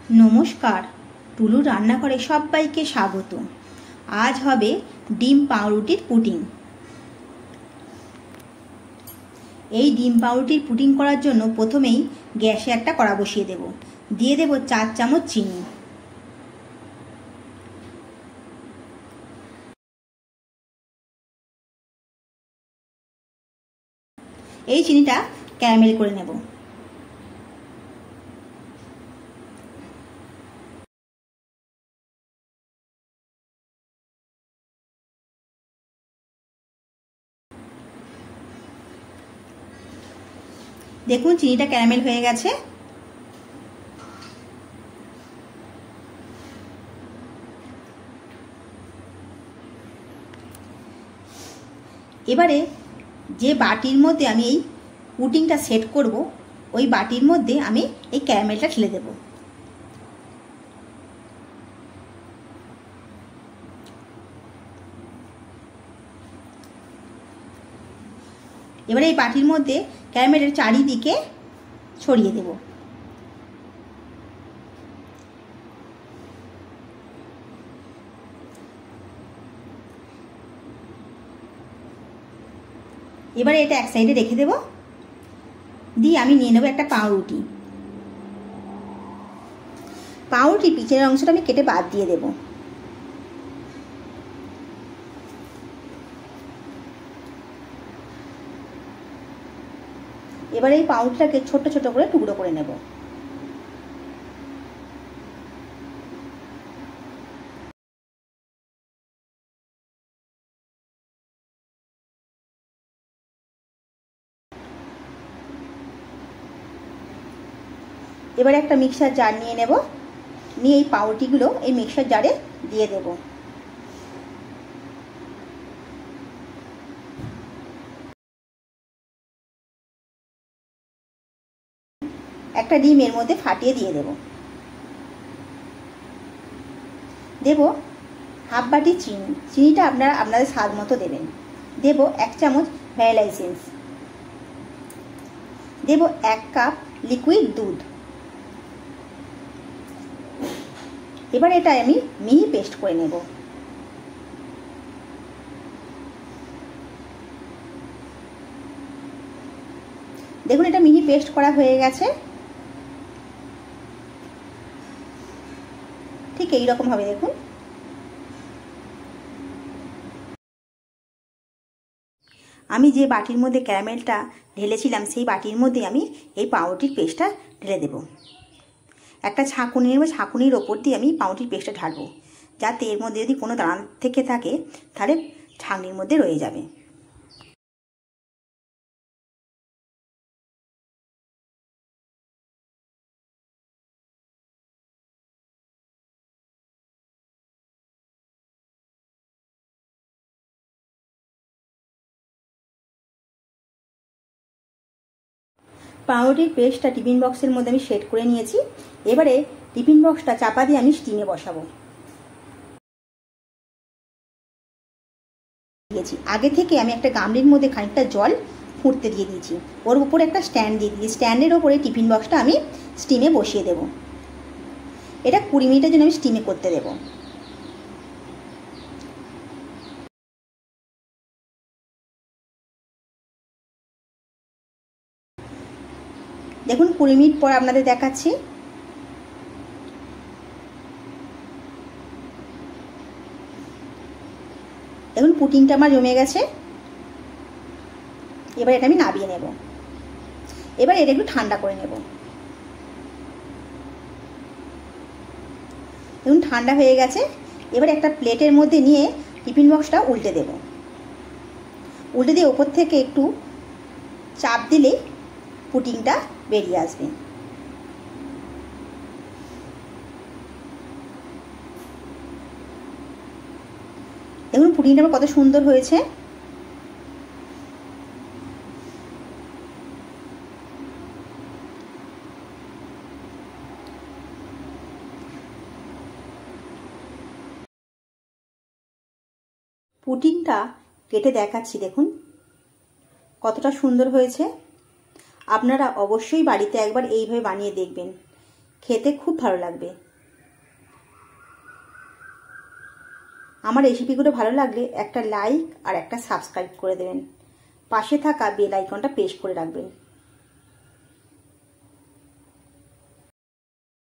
নমস্কার, টুলু রান্নাঘরে সবাইকে স্বাগত। আজ হবে ডিম পাউরুটির পুডিং। এই ডিম পাউরুটির পুডিং করার জন্য প্রথমেই গ্যাসে একটা কড়া বসিয়ে দেব। দিয়ে দেব 4 চামচ চিনি। এই চিনিটা ক্যারামেল করে নেব। দেখুন চিনিটা ক্যারামেল হয়ে গেছে। এবারে যে বাটির মধ্যে আমি এই পুডিংটা সেট করব, ওই বাটির মধ্যে আমি এই ক্যারামেলটা ঢেলে দেব। এবারে এই বাটির মধ্যে ক্যারামেলের চারিদিকে ছড়িয়ে দেব। এবারে এটা এক সাইডে রেখে দেব। দিয়ে আমি নিয়ে নেব একটা পাউরুটি। পাউরুটির পিছনের অংশটা আমি কেটে বাদ দিয়ে দেব। এবারে এই পাউরুটিটাকে ছোট ছোট করে টুকরো করে নেব। এবারে একটা মিক্সার জার নিয়ে নেব। নিয়ে এই পাউরুটিগুলো এই মিক্সার জারে দিয়ে দেব। একটা ডিম এর মধ্যে ফাটিয়ে দিয়ে দেব। দেব হাফ বাটি চিনি। চিনিটা আপনারা আপনাদের স্বাদ মতো দেবেন। দেব 1 চামচ ভ্যানিলা এসেন্স। দেব 1 কাপ লিকুইড দুধ। এবার এটা আমি মিহি পেস্ট করে নেব। দেখুন এটা মিহি পেস্ট করা হয়ে গেছে। ঠিক এই রকম হবে। দেখুন আমি যে বাটির মধ্যে ক্যারামেলটা ঢেলেছিলাম, সেই বাটির মধ্যে আমি এই পাউরুটির পেস্টটা ঢেলে দেব। একটা ছাঁকুনি নেব, ছাঁকুনির ওপর দিয়ে আমি পাউরুটির পেস্টটা ঢালবো, যাতে এর মধ্যে যদি কোনো দানা থেকে থাকে তাহলে ছাঁকনির মধ্যে রয়ে যাবে। পাউরুটির পেস্টটা টিফিন বক্সের মধ্যে আমি সেট করে নিয়েছি। এবারে টিফিন বক্সটা চাপা দিয়ে আমি স্টিমে বসাবো। আগে থেকে আমি একটা গামলির মধ্যে খানিকটা জল ফুটতে দিয়ে দিয়েছি। ওর উপরে একটা স্ট্যান্ড দিয়ে দিয়েছি। স্ট্যান্ডের ওপরে টিফিন বক্সটা আমি স্টিমে বসিয়ে দেব। এটা 20 মিনিটের জন্য আমি স্টিমে করতে দেব। দেখুন 20 মিনিট পর আপনাদের দেখাচ্ছি। দেখুন পুডিংটা আমার জমে গেছে। এবার এটা আমি নামিয়ে নেব। এবার এটা একটু ঠান্ডা করে নেব। দেখুন ঠান্ডা হয়ে গেছে। এবার একটা প্লেটের মধ্যে নিয়ে টিফিন বক্সটা উল্টে দেব। উল্টে দিয়ে ওপর থেকে একটু চাপ দিলেই পুডিংটা বেরিয়ে আসবে। দেখুন পুডিংটা আমার কত সুন্দর হয়েছে। পুডিংটা কেটে দেখাচ্ছি। দেখুন কতটা সুন্দর হয়েছে। আপনারা অবশ্যই বাড়িতে একবার এইভাবে বানিয়ে দেখবেন। খেতে খুব ভালো লাগবে। আমার রেসিপিগুলো ভালো লাগলে একটা লাইক আর একটা সাবস্ক্রাইব করে দেবেন। পাশে থাকা বেল আইকনটা প্রেস করে রাখবেন।